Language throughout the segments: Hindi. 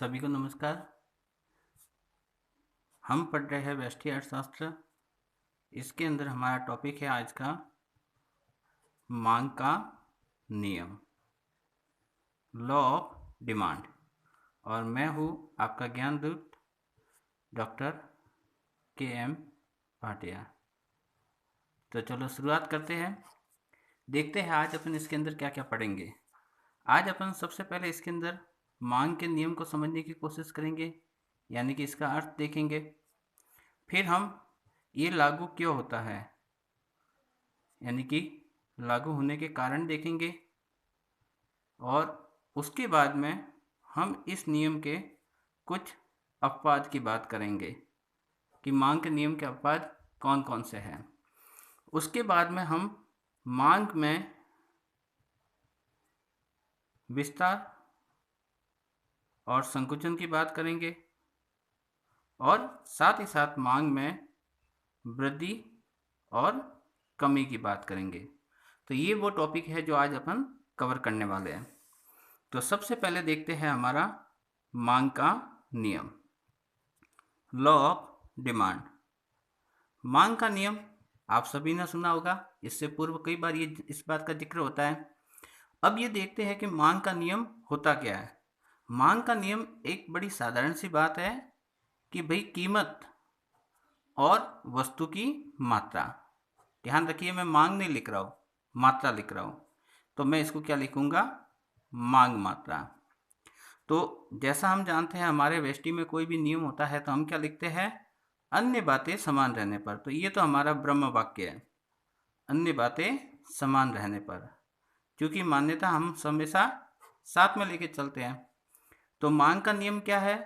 सभी को नमस्कार। हम पढ़ रहे हैं व्यष्टि अर्थशास्त्र। इसके अंदर हमारा टॉपिक है आज का मांग का नियम, लॉ ऑफ डिमांड। और मैं हूँ आपका ज्ञानदूत डॉक्टर KM भाटिया। तो चलो शुरुआत करते हैं। देखते हैं आज अपन इसके अंदर क्या क्या पढ़ेंगे। आज अपन सबसे पहले इसके अंदर मांग के नियम को समझने की कोशिश करेंगे, यानी कि इसका अर्थ देखेंगे। फिर हम ये लागू क्यों होता है, यानी कि लागू होने के कारण देखेंगे। और उसके बाद में हम इस नियम के कुछ अपवाद की बात करेंगे कि मांग के नियम के अपवाद कौन कौन से हैं। उसके बाद में हम मांग में विस्तार और संकुचन की बात करेंगे और साथ ही साथ मांग में वृद्धि और कमी की बात करेंगे। तो ये वो टॉपिक है जो आज अपन कवर करने वाले हैं। तो सबसे पहले देखते हैं हमारा मांग का नियम, लॉ ऑफ डिमांड। मांग का नियम आप सभी ने सुना होगा, इससे पूर्व कई बार ये इस बात का जिक्र होता है। अब ये देखते हैं कि मांग का नियम होता क्या है। मांग का नियम एक बड़ी साधारण सी बात है कि भाई कीमत और वस्तु की मात्रा। ध्यान रखिए, मैं मांग नहीं लिख रहा हूँ, मात्रा लिख रहा हूँ। तो मैं इसको क्या लिखूंगा, मांग मात्रा। तो जैसा हम जानते हैं हमारे व्यष्टि में कोई भी नियम होता है तो हम क्या लिखते हैं, अन्य बातें समान रहने पर। तो ये तो हमारा ब्रह्म वाक्य है, अन्य बातें समान रहने पर, क्योंकि मान्यता हम हमेशा साथ में लेके चलते हैं। तो मांग का नियम क्या है,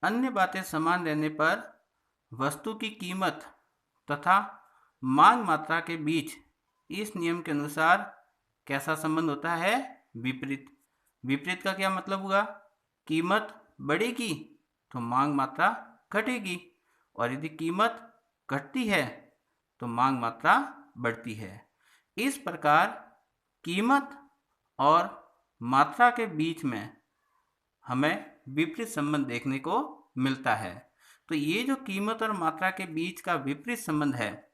अन्य बातें समान रहने पर वस्तु की कीमत तथा मांग मात्रा के बीच इस नियम के अनुसार कैसा संबंध होता है, विपरीत। विपरीत का क्या मतलब हुआ, कीमत बढ़ेगी तो मांग मात्रा घटेगी, और यदि कीमत घटती है तो मांग मात्रा बढ़ती है। इस प्रकार कीमत और मात्रा के बीच में हमें विपरीत संबंध देखने को मिलता है। तो ये जो कीमत और मात्रा के बीच का विपरीत संबंध है,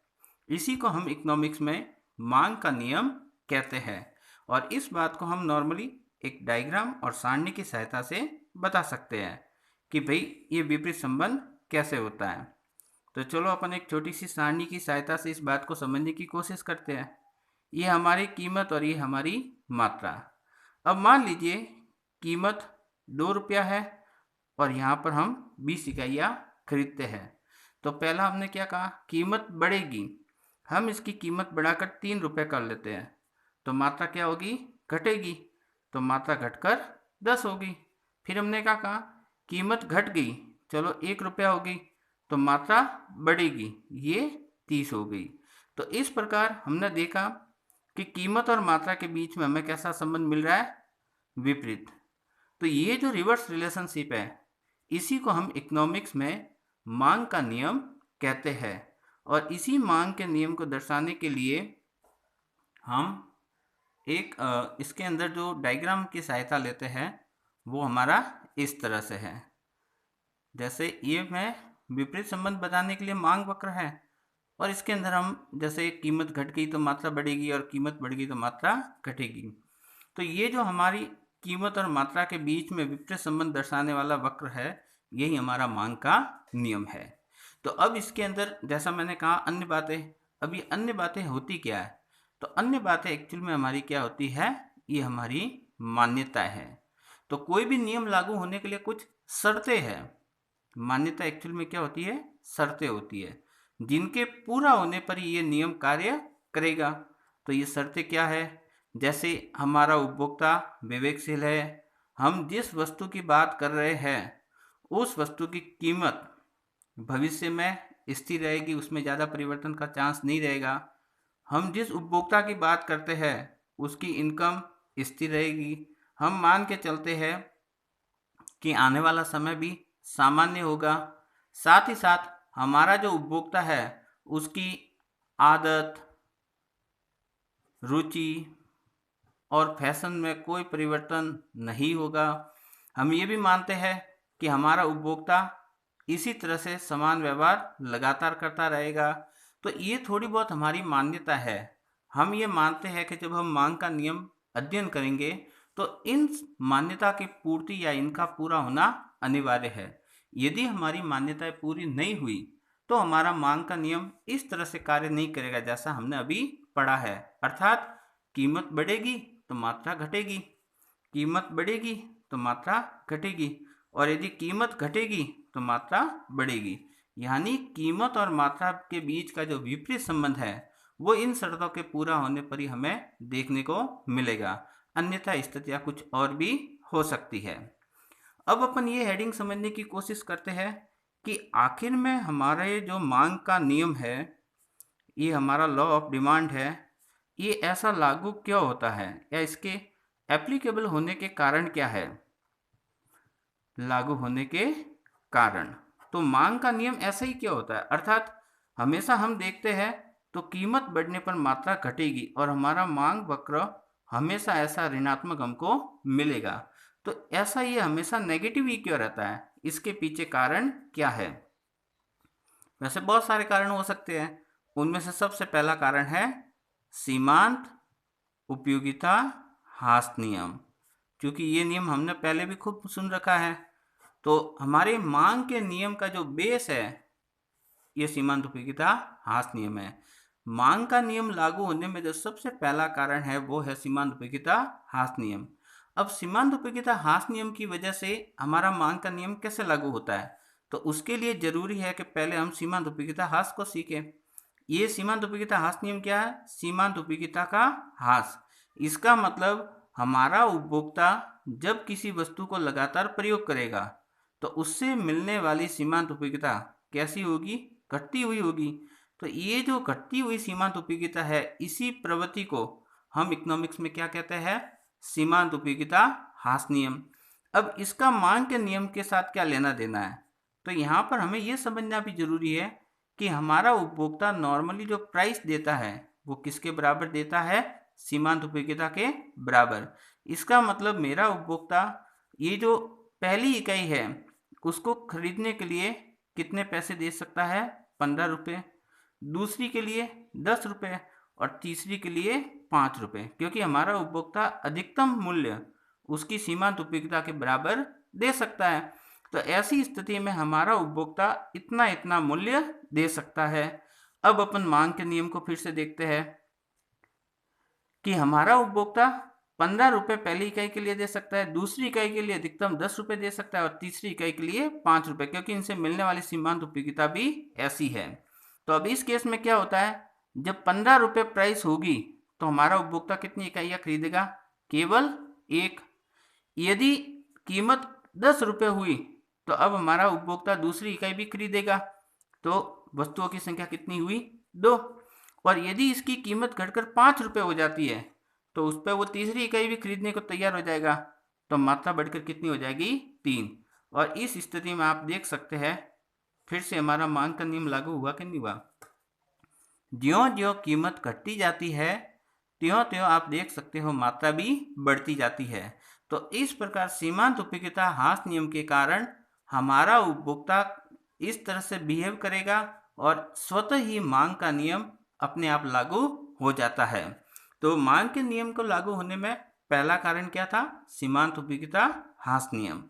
इसी को हम इकोनॉमिक्स में मांग का नियम कहते हैं। और इस बात को हम नॉर्मली एक डायग्राम और सारणी की सहायता से बता सकते हैं कि भाई ये विपरीत संबंध कैसे होता है। तो चलो अपन एक छोटी सी सारणी की सहायता से इस बात को समझने की कोशिश करते हैं। ये हमारी कीमत और ये हमारी मात्रा। अब मान लीजिए कीमत 2 रुपया है और यहाँ पर हम 20 इकाइयाँ खरीदते हैं। तो पहला हमने क्या कहा, कीमत बढ़ेगी। हम इसकी कीमत बढ़ाकर 3 रुपये कर लेते हैं, तो मात्रा क्या होगी, घटेगी। तो मात्रा घटकर 10 होगी। फिर हमने क्या कहा, कीमत घट गई, चलो 1 रुपया होगी, तो मात्रा बढ़ेगी, ये 30 हो गई। तो इस प्रकार हमने देखा कि कीमत और मात्रा के बीच में हमें कैसा संबंध मिल रहा है, विपरीत। तो ये जो रिवर्स रिलेशनशिप है, इसी को हम इकोनॉमिक्स में मांग का नियम कहते हैं। और इसी मांग के नियम को दर्शाने के लिए हम एक इसके अंदर जो डायग्राम की सहायता लेते हैं वो हमारा इस तरह से है। जैसे ये मैं विपरीत संबंध बताने के लिए मांग वक्र है, और इसके अंदर हम जैसे कीमत घट गई तो मात्रा बढ़ेगी और कीमत बढ़ गई तो मात्रा घटेगी। तो ये जो हमारी कीमत और मात्रा के बीच में विपरीत संबंध दर्शाने वाला वक्र है, यही हमारा मांग का नियम है। तो अब इसके अंदर जैसा मैंने कहा अन्य बातें, अब ये अन्य बातें होती क्या है, तो अन्य बातें एक्चुअल में हमारी क्या होती है, ये हमारी मान्यता है। तो कोई भी नियम लागू होने के लिए कुछ शर्तें हैं। मान्यता एक्चुअल में क्या होती है, शर्तें होती है, जिनके पूरा होने पर ही ये नियम कार्य करेगा। तो ये शर्तें क्या है, जैसे हमारा उपभोक्ता विवेकशील है, हम जिस वस्तु की बात कर रहे हैं उस वस्तु की कीमत भविष्य में स्थिर रहेगी, उसमें ज़्यादा परिवर्तन का चांस नहीं रहेगा। हम जिस उपभोक्ता की बात करते हैं उसकी इनकम स्थिर रहेगी। हम मान के चलते हैं कि आने वाला समय भी सामान्य होगा। साथ ही साथ हमारा जो उपभोक्ता है उसकी आदत, रुचि और फैशन में कोई परिवर्तन नहीं होगा। हम ये भी मानते हैं कि हमारा उपभोक्ता इसी तरह से समान व्यवहार लगातार करता रहेगा। तो ये थोड़ी बहुत हमारी मान्यता है। हम ये मानते हैं कि जब हम मांग का नियम अध्ययन करेंगे तो इन मान्यता की पूर्ति या इनका पूरा होना अनिवार्य है। यदि हमारी मान्यताएं पूरी नहीं हुई तो हमारा मांग का नियम इस तरह से कार्य नहीं करेगा जैसा हमने अभी पढ़ा है। अर्थात कीमत बढ़ेगी तो मात्रा घटेगी, कीमत बढ़ेगी तो मात्रा घटेगी, और यदि कीमत घटेगी तो मात्रा बढ़ेगी। यानी कीमत और मात्रा के बीच का जो विपरीत संबंध है वो इन शर्तों के पूरा होने पर ही हमें देखने को मिलेगा, अन्यथा स्थितियां कुछ और भी हो सकती है। अब अपन ये हेडिंग समझने की कोशिश करते हैं कि आखिर में हमारे जो मांग का नियम है, ये हमारा लॉ ऑफ डिमांड है, ये ऐसा लागू क्यों होता है या इसके एप्लीकेबल होने के कारण क्या है। लागू होने के कारण, तो मांग का नियम ऐसा ही क्यों होता है, अर्थात हमेशा हम देखते हैं तो कीमत बढ़ने पर मात्रा घटेगी और हमारा मांग वक्र हमेशा ऐसा ऋणात्मक हमको मिलेगा। तो ऐसा ये हमेशा नेगेटिव ही क्यों रहता है, इसके पीछे कारण क्या है। वैसे बहुत सारे कारण हो सकते हैं, उनमें से सबसे पहला कारण है सीमांत उपयोगिता ह्रास नियम। क्योंकि ये नियम हमने पहले भी खूब सुन रखा है। तो हमारे मांग के नियम का जो बेस है ये सीमांत उपयोगिता ह्रास नियम है। मांग का नियम लागू होने में जो सबसे पहला कारण है वो है सीमांत उपयोगिता ह्रास नियम। अब सीमांत उपयोगिता ह्रास नियम की वजह से हमारा मांग का नियम कैसे लागू होता है, तो उसके लिए जरूरी है कि पहले हम सीमांत उपयोगिता ह्रास को सीखें। ये सीमांत उपयोगिता ह्रास नियम क्या है, सीमांत उपयोगिता का ह्रास। इसका मतलब हमारा उपभोक्ता जब किसी वस्तु को लगातार प्रयोग करेगा तो उससे मिलने वाली सीमांत उपयोगिता कैसी होगी, घटती हुई होगी। तो ये जो घटती हुई सीमांत उपयोगिता है, इसी प्रवृत्ति को हम इकोनॉमिक्स में क्या कहते हैं, सीमांत उपयोगिता ह्रास नियम। अब इसका मांग के नियम के साथ क्या लेना देना है, तो यहाँ पर हमें यह समझना भी जरूरी है कि हमारा उपभोक्ता नॉर्मली जो प्राइस देता है वो किसके बराबर देता है, सीमांत उपयोगिता के बराबर। इसका मतलब मेरा उपभोक्ता ये जो पहली इकाई है उसको खरीदने के लिए कितने पैसे दे सकता है, 15 रुपये, दूसरी के लिए 10 रुपये और तीसरी के लिए 5 रुपये, क्योंकि हमारा उपभोक्ता अधिकतम मूल्य उसकी सीमांत उपयोगिता के बराबर दे सकता है। तो ऐसी स्थिति में हमारा उपभोक्ता इतना इतना मूल्य दे सकता है। अब अपन मांग के नियम को फिर से देखते हैं कि हमारा उपभोक्ता 15 रुपये पहली इकाई के लिए दे सकता है, दूसरी इकाई के लिए अधिकतम 10 रुपये दे सकता है और तीसरी इकाई के लिए 5 रुपये, क्योंकि इनसे मिलने वाली सीमांत उपयोगिता भी ऐसी है। तो अब इस केस में क्या होता है, जब 15 रुपये प्राइस होगी तो हमारा उपभोक्ता कितनी इकाइयाँ खरीदेगा, केवल एक। यदि कीमत 10 रुपये हुई तो अब हमारा उपभोक्ता दूसरी इकाई भी खरीदेगा, तो वस्तुओं की संख्या कितनी हुई, 2। और यदि इसकी कीमत घटकर 5 रुपये हो जाती है तो उस पर वो तीसरी इकाई भी खरीदने को तैयार हो जाएगा, तो मात्रा बढ़कर कितनी हो जाएगी, 3। और इस स्थिति में आप देख सकते हैं फिर से हमारा मांग का नियम लागू हुआ कि नहीं हुआ। ज्यों ज्यों कीमत घटती जाती है त्यों त्यों आप देख सकते हो मात्रा भी बढ़ती जाती है। तो इस प्रकार सीमांत उपयोगिता ह्रास नियम के कारण हमारा उपभोक्ता इस तरह से बिहेव करेगा और स्वतः ही मांग का नियम अपने आप लागू हो जाता है। तो मांग के नियम को लागू होने में पहला कारण क्या था, सीमांत उपयोगिता ह्रास नियम।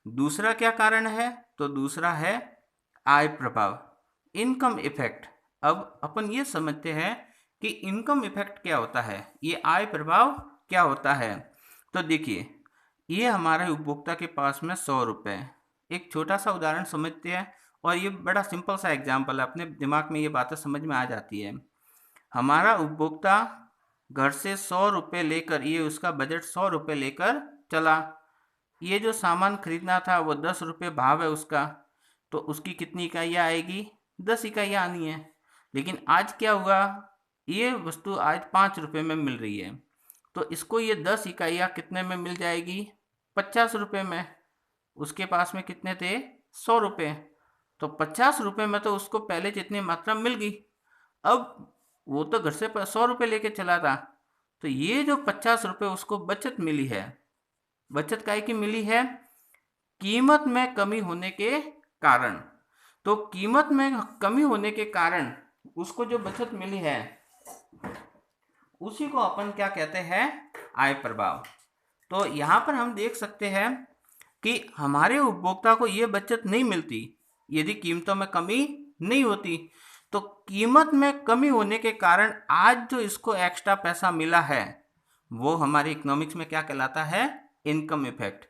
दूसरा क्या कारण है, तो दूसरा है आय प्रभाव, इनकम इफेक्ट। अब अपन ये समझते हैं कि इनकम इफेक्ट क्या होता है, ये आय प्रभाव क्या होता है। तो देखिए ये हमारे उपभोक्ता के पास में 100 रुपये, एक छोटा सा उदाहरण समझते हैं और ये बड़ा सिंपल सा एग्जाम्पल है, अपने दिमाग में ये बातें समझ में आ जाती है। हमारा उपभोक्ता घर से 100 रुपये लेकर, ये उसका बजट 100 रुपये लेकर चला, ये जो सामान खरीदना था वो 10 रुपये भाव है उसका, तो उसकी कितनी इकाइयाँ आएगी, 10 इकाइयाँ आनी है। लेकिन आज क्या हुआ, ये वस्तु आज 5 रुपये में मिल रही है, तो इसको ये 10 इकाइयाँ कितने में मिल जाएगी, 50 रुपये में। उसके पास में कितने थे, 100 रुपये, तो 50 रुपये में तो उसको पहले जितनी मात्रा मिल गई। अब वो तो घर से 100 रुपये लेके चला था, तो ये जो 50 रुपये उसको बचत मिली है, बचत काय की मिली है कीमत में कमी होने के कारण। तो कीमत में कमी होने के कारण उसको जो बचत मिली है उसी को अपन क्या कहते हैं, आय प्रभाव। तो यहाँ पर हम देख सकते हैं कि हमारे उपभोक्ता को ये बचत नहीं मिलती यदि कीमतों में कमी नहीं होती। तो कीमत में कमी होने के कारण आज जो इसको एक्स्ट्रा पैसा मिला है वो हमारे इकोनॉमिक्स में क्या कहलाता है, इनकम इफेक्ट।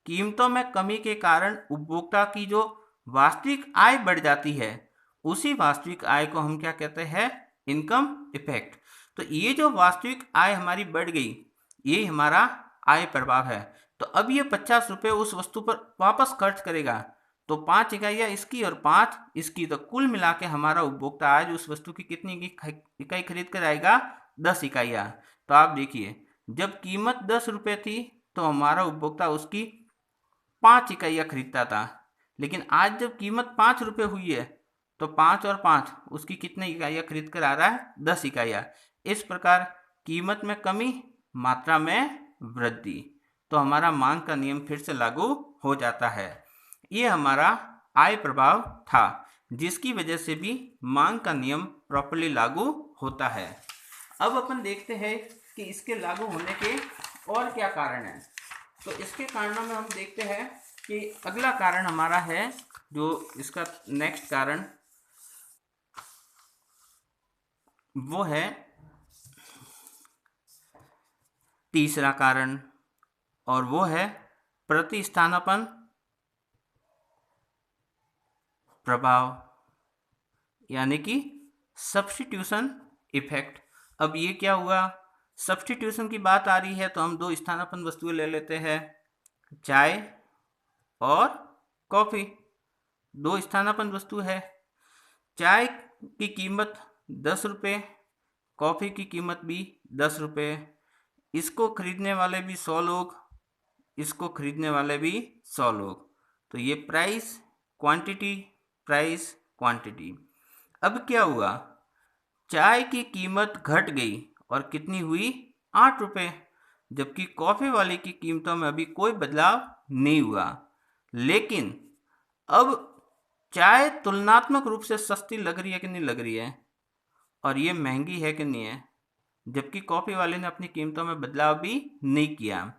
कीमतों में कमी के कारण उपभोक्ता की जो वास्तविक आय बढ़ जाती है उसी वास्तविक आय को हम क्या कहते हैं, इनकम इफेक्ट। तो ये जो वास्तविक आय हमारी बढ़ गई ये हमारा आय प्रभाव है। तो अब ये 50 रुपये उस वस्तु पर वापस खर्च करेगा तो 5 इकाइयाँ इसकी और 5 इसकी, तो कुल मिला के हमारा उपभोक्ता आज उस वस्तु की कितनी इकाई खरीद कर आएगा, 10 इकाइयाँ। तो आप देखिए जब कीमत 10 रुपये थी तो हमारा उपभोक्ता उसकी 5 इकाइयाँ खरीदता था, लेकिन आज जब कीमत 5 रुपये हुई है तो 5 और 5 उसकी कितनी इकाइयाँ खरीद कर आ रहा है, 10 इकाइयाँ। इस प्रकार कीमत में कमी, मात्रा में वृद्धि, तो हमारा मांग का नियम फिर से लागू हो जाता है। ये हमारा आय प्रभाव था जिसकी वजह से भी मांग का नियम प्रॉपर्ली लागू होता है। अब अपन देखते हैं कि इसके लागू होने के और क्या कारण हैं। तो इसके कारणों में हम देखते हैं कि अगला कारण हमारा है, जो इसका नेक्स्ट कारण वो है तीसरा कारण, और वो है प्रतिस्थापन प्रभाव, यानी कि सब्स्टिट्यूशन इफेक्ट। अब ये क्या हुआ, सब्स्टिट्यूशन की बात आ रही है तो हम दो स्थानापन्न वस्तुएं ले लेते हैं, चाय और कॉफ़ी। दो स्थानापन्न वस्तु है, चाय की कीमत 10 रुपये, कॉफ़ी की कीमत भी 10 रुपये। इसको खरीदने वाले भी 100 लोग, इसको खरीदने वाले भी 100 लोग। तो ये प्राइस क्वांटिटी, प्राइस क्वांटिटी। अब क्या हुआ, चाय की कीमत घट गई और कितनी हुई, 8 रुपये, जबकि कॉफ़ी वाले की कीमतों में अभी कोई बदलाव नहीं हुआ। लेकिन अब चाय तुलनात्मक रूप से सस्ती लग रही है कि नहीं लग रही है, और ये महंगी है कि नहीं है, जबकि कॉफ़ी वाले ने अपनी कीमतों में बदलाव भी नहीं किया।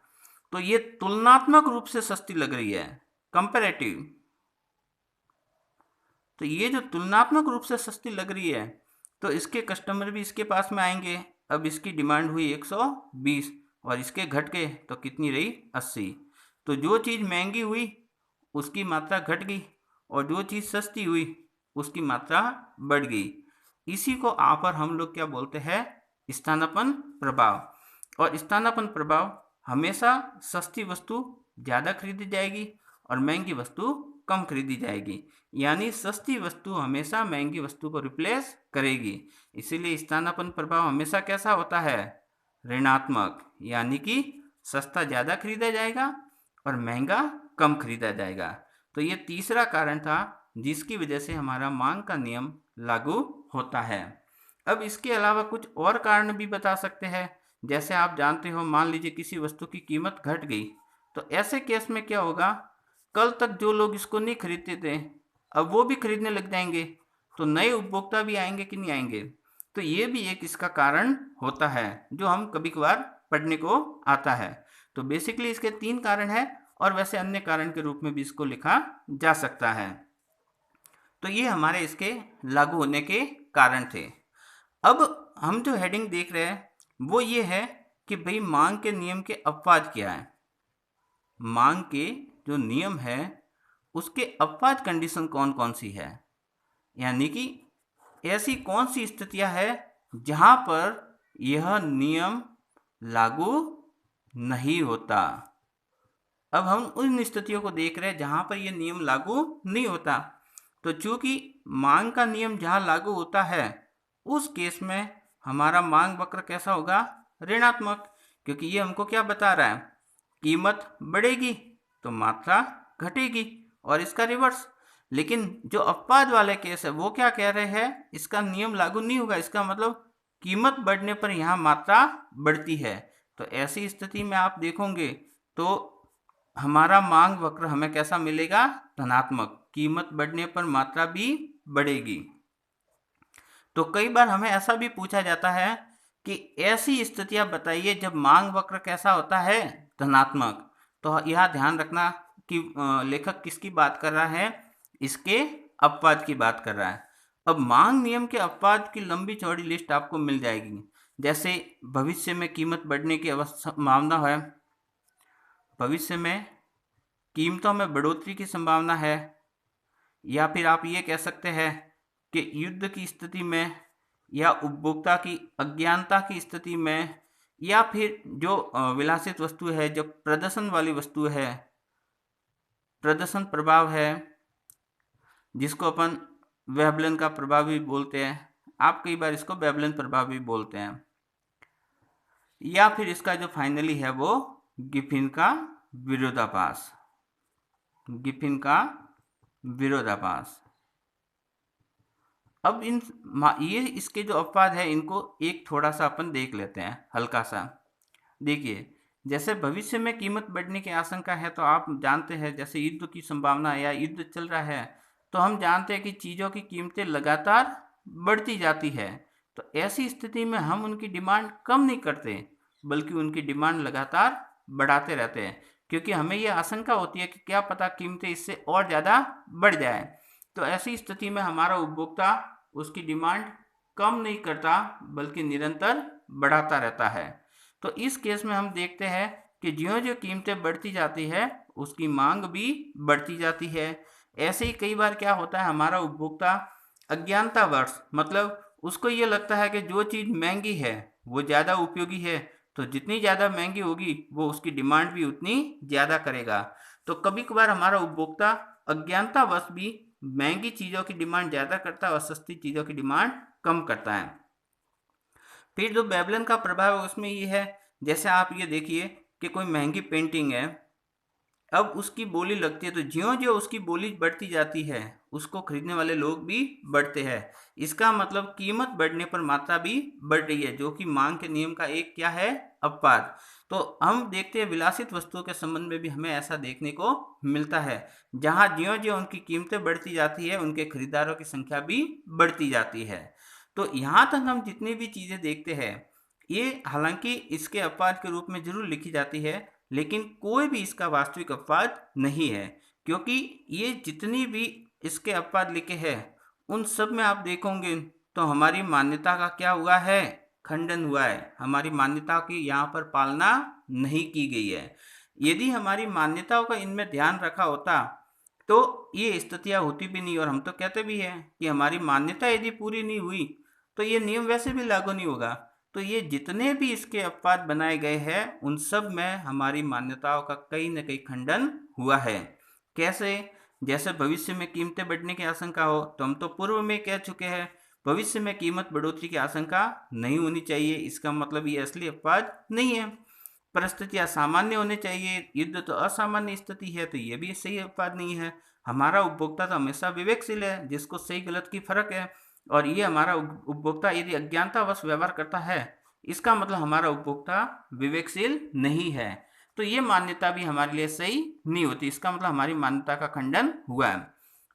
तो ये तुलनात्मक रूप से सस्ती लग रही है, कंपैरेटिव। तो ये जो तुलनात्मक रूप से सस्ती लग रही है तो इसके कस्टमर भी इसके पास में आएंगे। अब इसकी डिमांड हुई 120 और इसके घट के तो कितनी रही, 80। तो जो चीज़ महंगी हुई उसकी मात्रा घट गई और जो चीज़ सस्ती हुई उसकी मात्रा बढ़ गई। इसी को आप और हम लोग क्या बोलते हैं, स्थानापन्न प्रभाव। और स्थानापन्न प्रभाव हमेशा सस्ती वस्तु ज़्यादा खरीदी जाएगी और महंगी वस्तु कम खरीदी जाएगी, यानी सस्ती वस्तु हमेशा महंगी वस्तु को रिप्लेस करेगी। इसीलिए स्थानापन्न प्रभाव हमेशा कैसा होता है, ऋणात्मक, यानी कि सस्ता ज़्यादा खरीदा जाएगा और महंगा कम खरीदा जाएगा। तो ये तीसरा कारण था जिसकी वजह से हमारा मांग का नियम लागू होता है। अब इसके अलावा कुछ और कारण भी बता सकते हैं। जैसे आप जानते हो, मान लीजिए किसी वस्तु की कीमत घट गई, तो ऐसे केस में क्या होगा, कल तक जो लोग इसको नहीं खरीदते थे अब वो भी खरीदने लग जाएंगे, तो नए उपभोक्ता भी आएंगे कि नहीं आएंगे। तो ये भी एक इसका कारण होता है जो हम कभी कभार पढ़ने को आता है। तो बेसिकली इसके 3 कारण हैं और वैसे अन्य कारण के रूप में भी इसको लिखा जा सकता है। तो ये हमारे इसके लागू होने के कारण थे। अब हम जो हेडिंग देख रहे हैं वो ये है कि भाई मांग के नियम के अपवाद क्या है। मांग के जो नियम है उसके अपवाद कंडीशन कौन कौन सी है, यानी कि ऐसी कौन सी स्थितियां है जहां पर यह नियम लागू नहीं होता। अब हम उन स्थितियों को देख रहे हैं जहां पर यह नियम लागू नहीं होता। तो चूंकि मांग का नियम जहां लागू होता है उस केस में हमारा मांग वक्र कैसा होगा, ऋणात्मक, क्योंकि ये हमको क्या बता रहा है, कीमत बढ़ेगी तो मात्रा घटेगी, और इसका रिवर्स। लेकिन जो अपवाद वाले केस है वो क्या कह रहे हैं, इसका नियम लागू नहीं होगा, इसका मतलब कीमत बढ़ने पर यहाँ मात्रा बढ़ती है। तो ऐसी स्थिति में आप देखोगे तो हमारा मांग वक्र हमें कैसा मिलेगा? धनात्मक। कीमत बढ़ने पर मात्रा भी बढ़ेगी। तो कई बार हमें ऐसा भी पूछा जाता है कि ऐसी स्थितियां बताइए जब मांग वक्र कैसा होता है? धनात्मक। तो यह ध्यान रखना कि लेखक किसकी बात कर रहा है? इसके अपवाद की बात कर रहा है। अब मांग नियम के अपवाद की लंबी चौड़ी लिस्ट आपको मिल जाएगी। जैसे भविष्य में कीमत बढ़ने की संभावना है, भविष्य में कीमतों में बढ़ोतरी की संभावना है, या फिर आप ये कह सकते हैं कि युद्ध की स्थिति में, या उपभोक्ता की अज्ञानता की स्थिति में, या फिर जो विलासित वस्तु है, जो प्रदर्शन वाली वस्तु है, प्रदर्शन प्रभाव है, जिसको अपन वेबलन का प्रभाव भी बोलते हैं, आप कई बार इसको वेबलन प्रभाव भी बोलते हैं, या फिर इसका जो फाइनली है वो गिफिन का विरोधाभास। गिफिन का विरोधाभास। अब ये इसके जो अपवाद है इनको एक थोड़ा सा अपन देख लेते हैं, हल्का सा। देखिए, जैसे भविष्य में कीमत बढ़ने की आशंका है, तो आप जानते हैं जैसे युद्ध की संभावना या युद्ध चल रहा है, तो हम जानते हैं कि चीज़ों की कीमतें लगातार बढ़ती जाती है। तो ऐसी स्थिति में हम उनकी डिमांड कम नहीं करते, बल्कि उनकी डिमांड लगातार बढ़ाते रहते हैं, क्योंकि हमें यह आशंका होती है कि क्या पता कीमतें इससे और ज़्यादा बढ़ जाए। तो ऐसी स्थिति में हमारा उपभोक्ता उसकी डिमांड कम नहीं करता, बल्कि निरंतर बढ़ाता रहता है। तो इस केस में हम देखते हैं कि ज्यों-ज्यों कीमतें बढ़ती जाती है, उसकी मांग भी बढ़ती जाती है। ऐसे ही कई बार क्या होता है, हमारा उपभोक्ता अज्ञानतावश, मतलब उसको ये लगता है कि जो चीज़ महंगी है वो ज़्यादा उपयोगी है, तो जितनी ज़्यादा महंगी होगी वो उसकी डिमांड भी उतनी ज़्यादा करेगा। तो कभी कभार हमारा उपभोक्ता अज्ञानतावश भी महंगी चीज़ों की डिमांड ज़्यादा करता है और सस्ती चीज़ों की डिमांड कम करता है। फिर जो बेबलन का प्रभाव है उसमें ये है, जैसे आप ये देखिए कि कोई महंगी पेंटिंग है, अब उसकी बोली लगती है, तो ज्यों-ज्यों उसकी बोली बढ़ती जाती है, उसको खरीदने वाले लोग भी बढ़ते हैं। इसका मतलब कीमत बढ़ने पर मात्रा भी बढ़ रही है, जो कि मांग के नियम का एक क्या है? अपवाद। तो हम देखते हैं विलासित वस्तुओं के संबंध में भी हमें ऐसा देखने को मिलता है, जहाँ ज्यों-ज्यों उनकी कीमतें बढ़ती जाती है, उनके खरीदारों की संख्या भी बढ़ती जाती है। तो यहाँ तक हम जितनी भी चीज़ें देखते हैं, ये हालांकि इसके अपवाद के रूप में जरूर लिखी जाती है, लेकिन कोई भी इसका वास्तविक अपवाद नहीं है, क्योंकि ये जितनी भी इसके अपवाद लिखे हैं उन सब में आप देखोगे तो हमारी मान्यता का क्या हुआ है? खंडन हुआ है। हमारी मान्यता की यहाँ पर पालना नहीं की गई है। यदि हमारी मान्यताओं का इनमें ध्यान रखा होता तो ये स्थितियाँ होती भी नहीं, और हम तो कहते भी हैं कि हमारी मान्यता यदि पूरी नहीं हुई तो ये नियम वैसे भी लागू नहीं होगा। तो ये जितने भी इसके अपवाद बनाए गए हैं उन सब में हमारी मान्यताओं का कहीं न कहीं खंडन हुआ है। कैसे? जैसे भविष्य में कीमतें बढ़ने की आशंका हो, तो हम तो पूर्व में कह चुके हैं भविष्य में कीमत बढ़ोतरी की आशंका नहीं होनी चाहिए, इसका मतलब ये असली अपवाद नहीं है। परिस्थितियाँ सामान्य होने चाहिए, युद्ध तो असामान्य स्थिति है, तो ये भी सही अपवाद नहीं है। हमारा उपभोक्ता तो हमेशा विवेकशील है, जिसको सही गलत की फर्क है, और ये हमारा उपभोक्ता यदि अज्ञानतावश व्यवहार करता है, इसका मतलब हमारा उपभोक्ता विवेकशील नहीं है। तो ये मान्यता भी हमारे लिए सही नहीं होती, इसका मतलब हमारी मान्यता का खंडन हुआ है।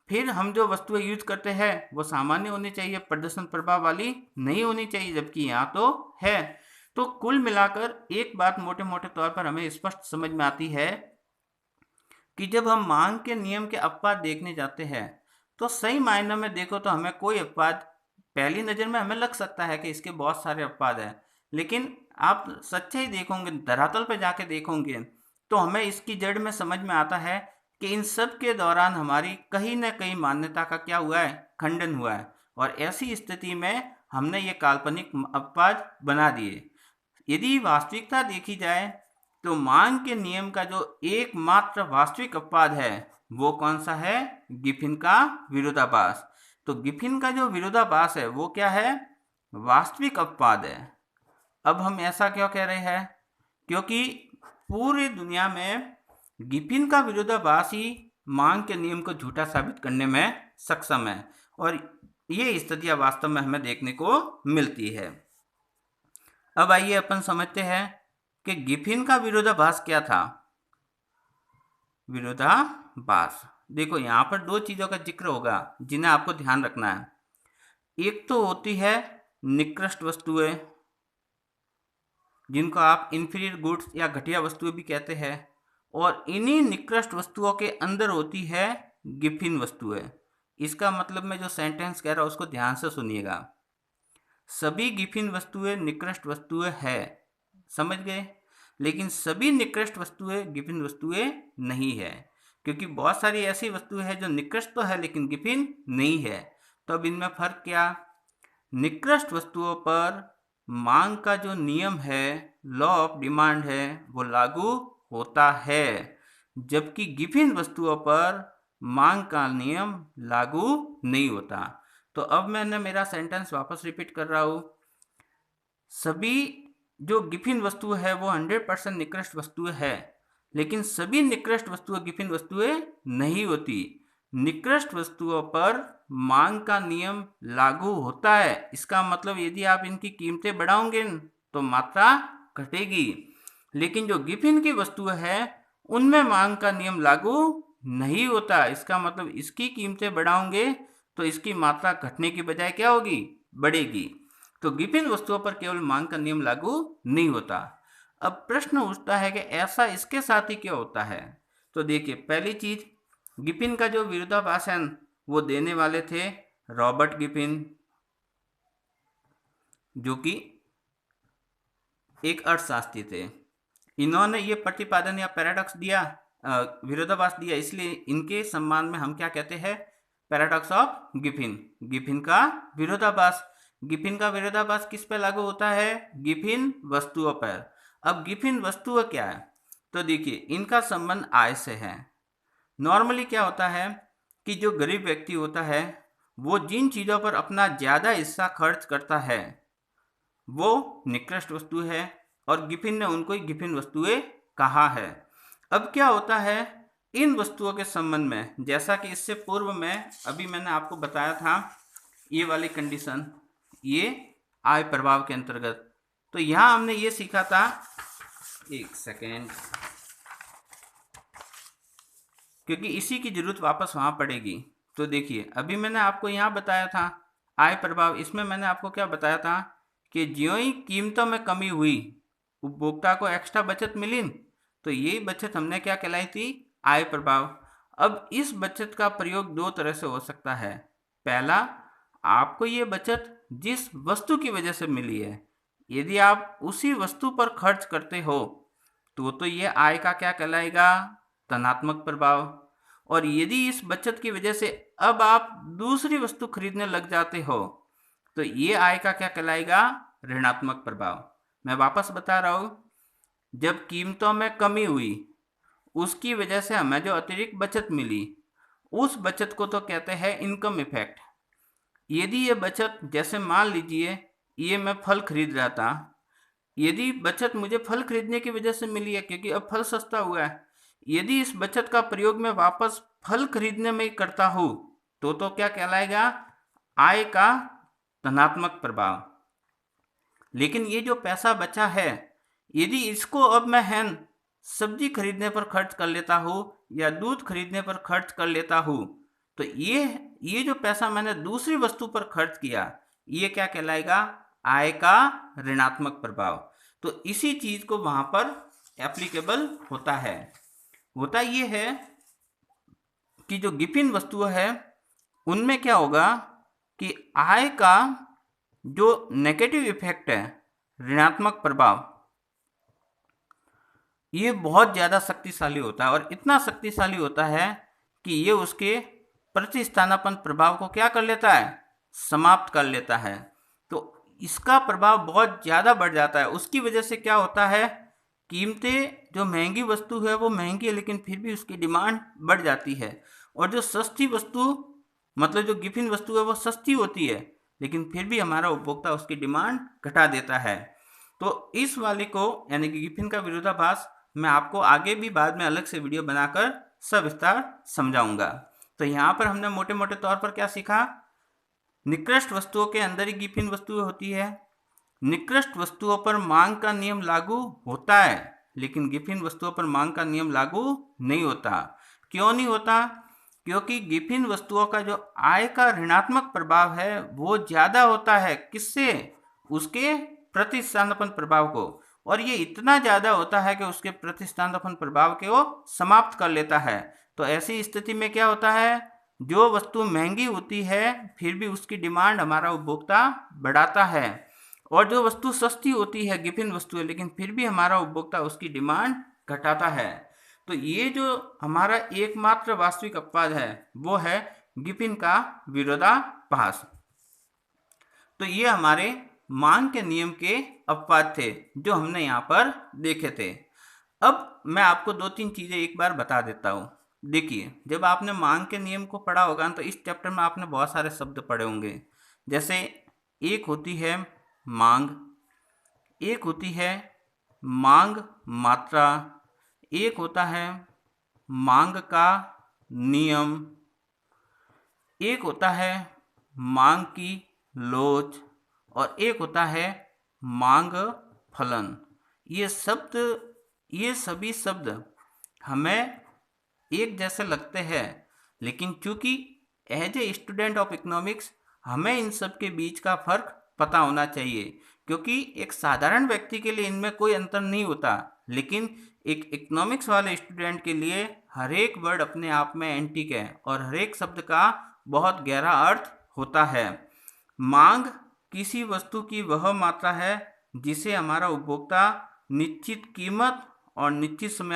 फिर हम जो वस्तुएं यूज करते हैं वो सामान्य होनी चाहिए, प्रदर्शन प्रभाव वाली नहीं होनी चाहिए, जबकि यहाँ तो है। तो कुल मिलाकर एक बात मोटे मोटे तौर पर हमें स्पष्ट समझ में आती है कि जब हम मांग के नियम के अपवाद देखने जाते हैं, तो सही मायनों में देखो तो हमें कोई अपवाद पहली नज़र में हमें लग सकता है कि इसके बहुत सारे अपवाद हैं, लेकिन आप सच्चाई देखोगे, धरातल पर जाके देखोगे, तो हमें इसकी जड़ में समझ में आता है कि इन सब के दौरान हमारी कहीं न कहीं मान्यता का क्या हुआ है? खंडन हुआ है, और ऐसी स्थिति में हमने ये काल्पनिक अपवाद बना दिए। यदि वास्तविकता देखी जाए तो मांग के नियम का जो एकमात्र वास्तविक अपवाद है वो कौन सा है? गिफिन का विरोधाभास। तो गिफिन का जो विरोधाभास है वो क्या है? वास्तविक अपवाद है। अब हम ऐसा क्यों कह रहे हैं? क्योंकि पूरी दुनिया में गिफिन का विरोधाभास ही मांग के नियम को झूठा साबित करने में सक्षम है, और ये स्थितियां वास्तव में हमें देखने को मिलती है। अब आइए अपन समझते हैं कि गिफिन का विरोधाभास क्या था। विरोधाभास। देखो यहाँ पर दो चीजों का जिक्र होगा जिन्हें आपको ध्यान रखना है। एक तो होती है निकृष्ट वस्तुएं, जिनको आप इंफीरियर गुड्स या घटिया वस्तुएं भी कहते हैं, और इन्हीं निकृष्ट वस्तुओं के अंदर होती है गिफिन वस्तुएं। इसका मतलब मैं जो सेंटेंस कह रहा हूं उसको ध्यान से सुनिएगा। सभी गिफिन वस्तुएं निकृष्ट वस्तुएं है, समझ गए? लेकिन सभी निकृष्ट वस्तुएं गिफिन वस्तुएं नहीं है, क्योंकि बहुत सारी ऐसी वस्तुएं हैं जो निकृष्ट तो है लेकिन गिफिन नहीं है। तो अब इनमें फर्क क्या? निकृष्ट वस्तुओं पर मांग का जो नियम है, लॉ ऑफ डिमांड है, वो लागू होता है, जबकि गिफिन वस्तुओं पर मांग का नियम लागू नहीं होता। तो अब मैंने मेरा सेंटेंस वापस रिपीट कर रहा हूं। सभी जो गिफिन वस्तु है वो 100% निकृष्ट वस्तुएं है, लेकिन सभी निकृष्ट वस्तुएं गिफिन वस्तुएं नहीं होती। निकृष्ट वस्तुओं पर मांग का नियम लागू होता है। इसका मतलब यदि आप इनकी कीमतें बढ़ाओगे तो मात्रा घटेगी, लेकिन जो गिफिन की वस्तु है उनमें मांग का नियम लागू नहीं होता। इसका मतलब इसकी कीमतें बढ़ाओगे तो इसकी मात्रा घटने की बजाय क्या होगी? बढ़ेगी। तो गिफिन वस्तुओं पर केवल मांग का नियम लागू नहीं होता। अब प्रश्न उठता है कि ऐसा इसके साथ ही क्या होता है? तो देखिए, पहली चीज, गिफिन का जो विरोधाभास है वो देने वाले थे रॉबर्ट गिफिन, जो कि एक अर्थशास्त्री थे। इन्होंने ये प्रतिपादन या पैराडॉक्स दिया, विरोधाभास दिया, इसलिए इनके सम्मान में हम क्या कहते हैं? पैराडॉक्स ऑफ गिफिन, गिफिन का विरोधाभास। गिफिन का विरोधाभास किस पे लागू होता है? गिफिन वस्तुओं पर। अब गिफिन वस्तुएं क्या है? तो देखिए, इनका संबंध आय से है। नॉर्मली क्या होता है कि जो गरीब व्यक्ति होता है वो जिन चीज़ों पर अपना ज़्यादा हिस्सा खर्च करता है वो निकृष्ट वस्तु है, और गिफिन ने उनको ही गिफिन वस्तुएं कहा है। अब क्या होता है इन वस्तुओं के संबंध में? जैसा कि इससे पूर्व में अभी मैंने आपको बताया था, ये वाली कंडीशन, ये आय प्रभाव के अंतर्गत। तो यहां हमने ये सीखा था, एक सेकेंड, क्योंकि इसी की जरूरत वापस वहां पड़ेगी। तो देखिए, अभी मैंने आपको यहां बताया था आय प्रभाव, इसमें मैंने आपको क्या बताया था कि ज्यों ही कीमतों में कमी हुई, उपभोक्ता को एक्स्ट्रा बचत मिली, तो यही बचत हमने क्या कहलाई थी? आय प्रभाव। अब इस बचत का प्रयोग दो तरह से हो सकता है। पहला, आपको ये बचत जिस वस्तु की वजह से मिली है, यदि आप उसी वस्तु पर खर्च करते हो तो ये आय का क्या कहलाएगा? धनात्मक प्रभाव। और यदि इस बचत की वजह से अब आप दूसरी वस्तु खरीदने लग जाते हो तो ये आय का क्या कहलाएगा? ऋणात्मक प्रभाव। मैं वापस बता रहा हूं, जब कीमतों में कमी हुई उसकी वजह से हमें जो अतिरिक्त बचत मिली, उस बचत को तो कहते हैं इनकम इफेक्ट। यदि ये बचत, जैसे मान लीजिए ये मैं फल खरीद रहा था, यदि बचत मुझे फल खरीदने की वजह से मिली है क्योंकि अब फल सस्ता हुआ है, यदि इस बचत का प्रयोग मैं वापस फल खरीदने में करता हूं तो क्या कहलाएगा? आय का धनात्मक प्रभाव। लेकिन ये जो पैसा बचा है, यदि इसको अब मैं सब्जी खरीदने पर खर्च कर लेता हूं या दूध खरीदने पर खर्च कर लेता हूं, तो ये जो पैसा मैंने दूसरी वस्तु पर खर्च किया, ये क्या कहलाएगा? आय का ऋणात्मक प्रभाव। तो इसी चीज को वहां पर एप्लीकेबल होता है। होता ये है कि जो गिफिन वस्तु है उनमें क्या होगा कि आय का जो नेगेटिव इफेक्ट है, ऋणात्मक प्रभाव, ये बहुत ज़्यादा शक्तिशाली होता है, और इतना शक्तिशाली होता है कि ये उसके प्रतिस्थापन प्रभाव को क्या कर लेता है? समाप्त कर लेता है। तो इसका प्रभाव बहुत ज़्यादा बढ़ जाता है। उसकी वजह से क्या होता है, कीमतें, जो महंगी वस्तु है वो महंगी है लेकिन फिर भी उसकी डिमांड बढ़ जाती है, और जो सस्ती वस्तु, मतलब जो गिफिन वस्तु है वो सस्ती होती है लेकिन फिर भी हमारा उपभोक्ता उसकी डिमांड घटा देता है। तो इस वाले को, यानी कि गिफिन का विरोधाभास, मैं आपको आगे भी बाद में अलग से वीडियो बनाकर सविस्तार समझाऊंगा। तो यहाँ पर हमने मोटे मोटे तौर पर क्या सीखा? निकृष्ट वस्तुओं के अंदर ही गिफिन वस्तुएं होती है। निकृष्ट वस्तुओं पर मांग का नियम लागू होता है लेकिन गिफिन वस्तुओं पर मांग का नियम लागू नहीं होता। क्यों नहीं होता? क्योंकि गिफिन वस्तुओं का जो आय का ऋणात्मक प्रभाव है वो ज़्यादा होता है। किससे? उसके प्रतिस्थापन प्रभाव को। और ये इतना ज़्यादा होता है कि उसके प्रतिस्थापन प्रभाव के वो समाप्त कर लेता है। तो ऐसी स्थिति में क्या होता है? जो वस्तु महंगी होती है फिर भी उसकी डिमांड हमारा उपभोक्ता बढ़ाता है, और जो वस्तु सस्ती होती है गिफिन वस्तु है लेकिन फिर भी हमारा उपभोक्ता उसकी डिमांड घटाता है। तो ये जो हमारा एकमात्र वास्तविक अपवाद है वो है गिफिन का विरोधाभास। तो ये हमारे मांग के नियम के अपवाद थे जो हमने यहाँ पर देखे थे। अब मैं आपको दो तीन चीज़ें एक बार बता देता हूँ। देखिए, जब आपने मांग के नियम को पढ़ा होगा तो इस चैप्टर में आपने बहुत सारे शब्द पढ़े होंगे। जैसे एक होती है मांग, एक होती है मांग मात्रा, एक होता है मांग का नियम, एक होता है मांग की लोच, और एक होता है मांग फलन। ये सभी शब्द हमें एक जैसे लगते हैं, लेकिन चूंकि as a student of economics हमें इन सब के बीच का फर्क पता होना चाहिए, क्योंकि एक साधारण व्यक्ति के लिए इनमें कोई अंतर नहीं होता, लेकिन एक इकोनॉमिक्स वाले स्टूडेंट के लिए हर एक वर्ड अपने आप में एंटीक है और हर एक शब्द का बहुत गहरा अर्थ होता है। मांग किसी वस्तु की वह मात्रा है जिसे हमारा उपभोक्ता निश्चित कीमत और निश्चित समय